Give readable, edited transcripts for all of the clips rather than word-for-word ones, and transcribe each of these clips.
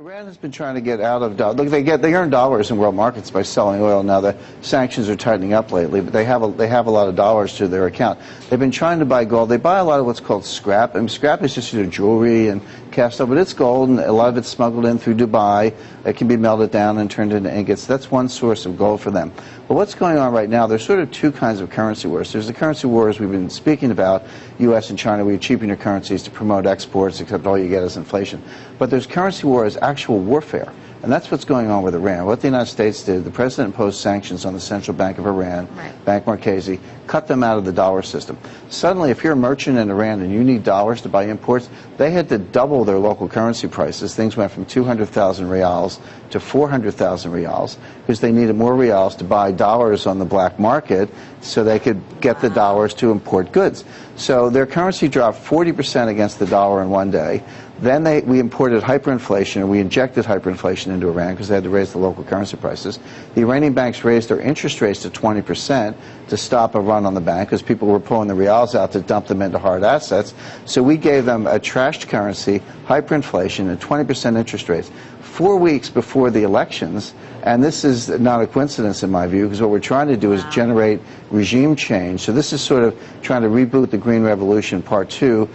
Iran has been trying to get out of dollars. Look, they earn dollars in world markets by selling oil. Now the sanctions are tightening up lately, but they have a lot of dollars to their account. They've been trying to buy gold. They buy a lot of what's called scrap. I mean, scrap is just jewelry and cast off, but it's gold, and a lot of it's smuggled in through Dubai. It can be melted down and turned into ingots. That's one source of gold for them. But what's going on right now? There's sort of two kinds of currency wars. There's the currency wars we've been speaking about, U.S. and China. We cheapen your currencies to promote exports, except all you get is inflation. But there's currency wars, actual warfare. And that's what's going on with Iran. What the United States did, the president imposed sanctions on the Central Bank of Iran, Bank Markazi, cut them out of the dollar system. Suddenly, if you're a merchant in Iran and you need dollars to buy imports, they had to double their local currency prices. Things went from 200,000 rials to 400,000 rials because they needed more rials to buy dollars on the black market so they could get the dollars to import goods. So their currency dropped 40% against the dollar in one day. Then we imported hyperinflation, and we injected hyperinflation into Iran because they had to raise the local currency prices. The Iranian banks raised their interest rates to 20% to stop a run on the bank because people were pulling the rials out to dump them into hard assets. So we gave them a trashed currency, hyperinflation, and 20% interest rates 4 weeks before the elections. And this is not a coincidence in my view, because what we're trying to do is generate regime change. So this is sort of trying to reboot the Green Revolution Part 2.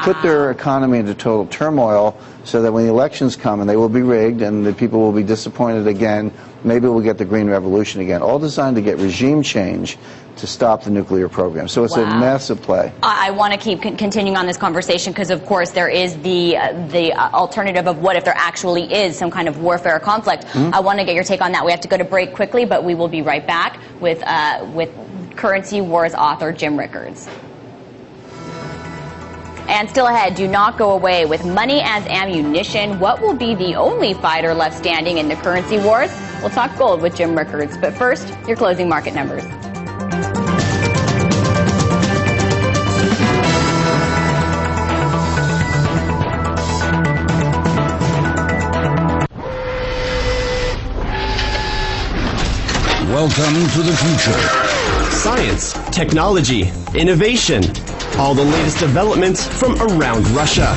Put their economy into total turmoil so that when the elections come, and they will be rigged and the people will be disappointed again, maybe we'll get the Green Revolution again. All designed to get regime change to stop the nuclear program. So it's a massive play. I want to keep continuing on this conversation because, of course, there is the alternative of what if there actually is some kind of warfare or conflict. I want to get your take on that. We have to go to break quickly, but we will be right back with Currency Wars author Jim Rickards. And still ahead, do not go away. With money as ammunition, what will be the only fighter left standing in the currency wars? We'll talk gold with Jim Rickards. But first, your closing market numbers. Welcome to the future. Science, technology, innovation. All the latest developments from around Russia.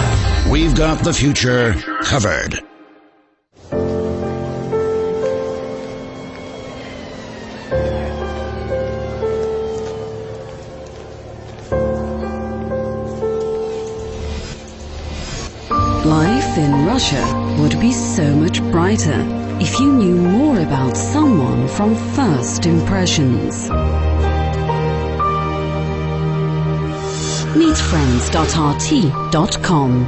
We've got the future covered. Life in Russia would be so much brighter if you knew more about someone from first impressions. Meetfriends.rt.com.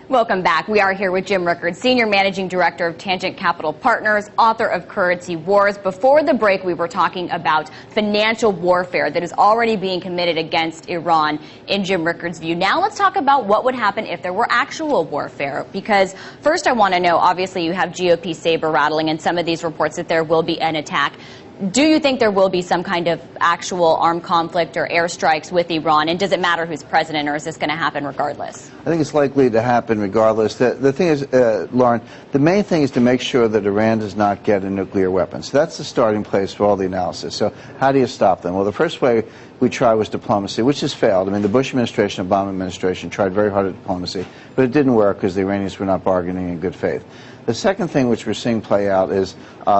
Welcome back. We are here with Jim Rickards, Senior Managing Director of Tangent Capital Partners, author of Currency Wars. Before the break, we were talking about financial warfare that is already being committed against Iran in Jim Rickards' view. Now let's talk about what would happen if there were actual warfare. Because first I want to know, obviously you have GOP saber rattling and some of these reports that there will be an attack. Do you think there will be some kind of actual armed conflict or airstrikes with Iran? And does it matter who's president, or is this going to happen regardless? I think it's likely to happen regardless. The thing is, Lauren, the main thing is to make sure that Iran does not get a nuclear weapon. So that's the starting place for all the analysis. So how do you stop them? Well, the first way we tried was diplomacy, which has failed. I mean, the Bush administration, Obama administration tried very hard at diplomacy, but it didn't work because the Iranians were not bargaining in good faith. The second thing which we're seeing play out is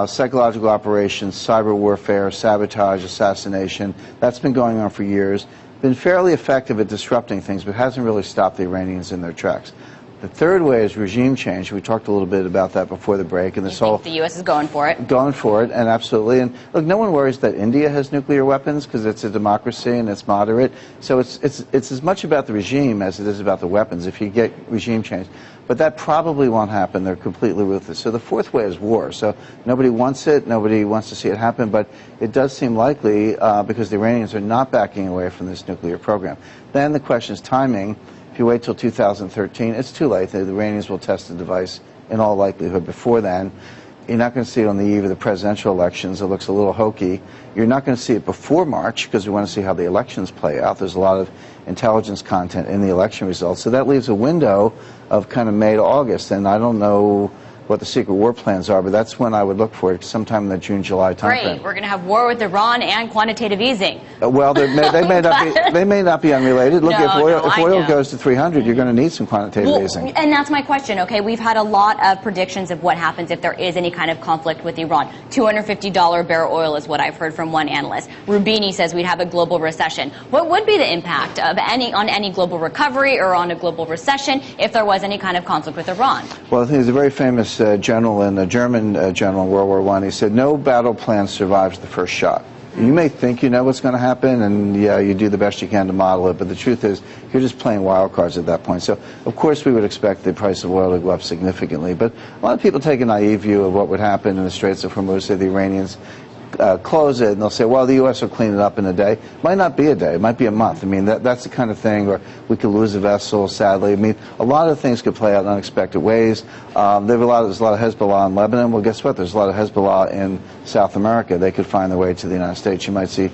psychological operations, cyber warfare, sabotage, assassination. That's been going on for years. Been fairly effective at disrupting things, but hasn't really stopped the Iranians in their tracks. The third way is regime change. We talked a little bit about that before the break. And this whole the U.S. is going for it. Going for it, and absolutely. And look, no one worries that India has nuclear weapons because it's a democracy and it's moderate. So it's as much about the regime as it is about the weapons if you get regime change. But that probably won't happen. They're completely ruthless. So the fourth way is war. So nobody wants it. Nobody wants to see it happen. But it does seem likely because the Iranians are not backing away from this nuclear program. Then the question is timing. If you wait till 2013, it's too late. The Iranians will test the device in all likelihood before then. You're not going to see it on the eve of the presidential elections. It looks a little hokey. You're not going to see it before March because we want to see how the elections play out. There's a lot of intelligence content in the election results. So that leaves a window of kind of May to August. And I don't know what the secret war plans are, but that's when I would look for it, sometime in the June-July timeframe. Great. We're going to have war with Iran and quantitative easing. Well, they may not be unrelated. Look, if oil goes to 300, you're going to need some quantitative easing. And that's my question, okay? We've had a lot of predictions of what happens if there is any kind of conflict with Iran. $250 a barrel oil is what I've heard from one analyst. Rubini says we'd have a global recession. What would be the impact of on any global recovery or on a global recession if there was any kind of conflict with Iran? Well, I think there's a very famous general, a German general in World War I. He said, no battle plan survives the first shot. You may think you know what's going to happen, and yeah, you do the best you can to model it, but the truth is you're just playing wild cards at that point. So, of course, we would expect the price of oil to go up significantly, but a lot of people take a naive view of what would happen in the Straits of Hormuz. Say the Iranians close it, and they'll say, well, the U.S. will clean it up in a day. It might not be a day. It might be a month. I mean, that's the kind of thing where we could lose a vessel, sadly. I mean, a lot of things could play out in unexpected ways. There's a lot of Hezbollah in Lebanon. Well, guess what? There's a lot of Hezbollah in South America. They could find their way to the United States. You might see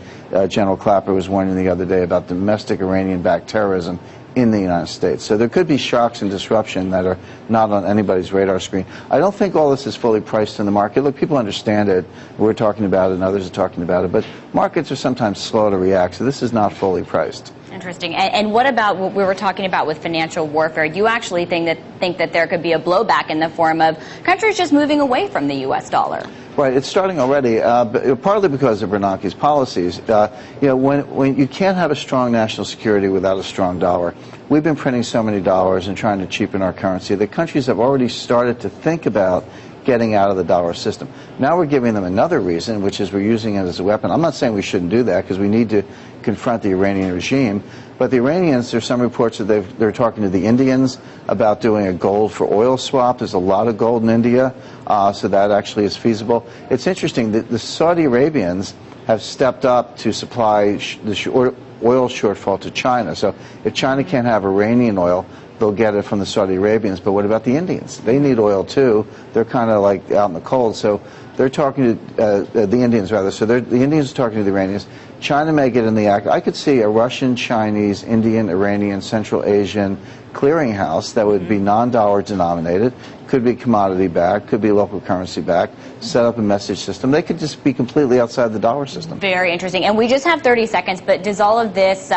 General Clapper was warning the other day about domestic Iranian-backed terrorism in the United States. So there could be shocks and disruption that are not on anybody's radar screen. I don't think all this is fully priced in the market. Look, people understand it. We're talking about it and others are talking about it. But markets are sometimes slow to react, so this is not fully priced. Interesting. And what about what we were talking about with financial warfare? Do you actually think that there could be a blowback in the form of countries just moving away from the U.S. dollar? Right, it's starting already, partly because of Bernanke's policies. When you can't have a strong national security without a strong dollar. We've been printing so many dollars and trying to cheapen our currency. The countries have already started to think about getting out of the dollar system. Now we're giving them another reason, which is we're using it as a weapon. I'm not saying we shouldn't do that because we need to confront the Iranian regime, but the Iranians, there's some reports that they're talking to the Indians about doing a gold for oil swap. There's a lot of gold in India, so that actually is feasible. It's interesting that the Saudi Arabians have stepped up to supply the oil shortfall to China. So if China can't have Iranian oil, they'll get it from the Saudi Arabians. But what about the Indians? They need oil too. They're kind of like out in the cold. So they're talking to the Indians, rather. So the Indians are talking to the Iranians. China may get in the act. I could see a Russian, Chinese, Indian, Iranian, Central Asian clearinghouse that would be non-dollar denominated, could be commodity backed, could be local currency backed, set up a message system. They could just be completely outside the dollar system. Very interesting. And we just have 30 seconds, but does all of this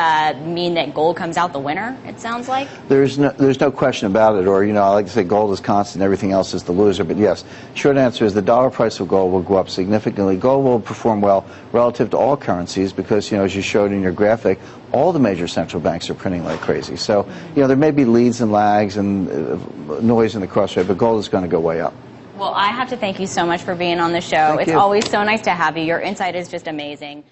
mean that gold comes out the winner, it sounds like? There's no question about it, or, I like to say gold is constant, everything else is the loser. But yes, short answer is the dollar price of gold will go up significantly. Gold will perform well relative to all currencies because, as you showed in your graphic, all the major central banks are printing like crazy. So, there may be leads and lags and noise in the crossrate, but gold is going to go way up. Well, I have to thank you so much for being on the show. It's always so nice to have you. Your insight is just amazing.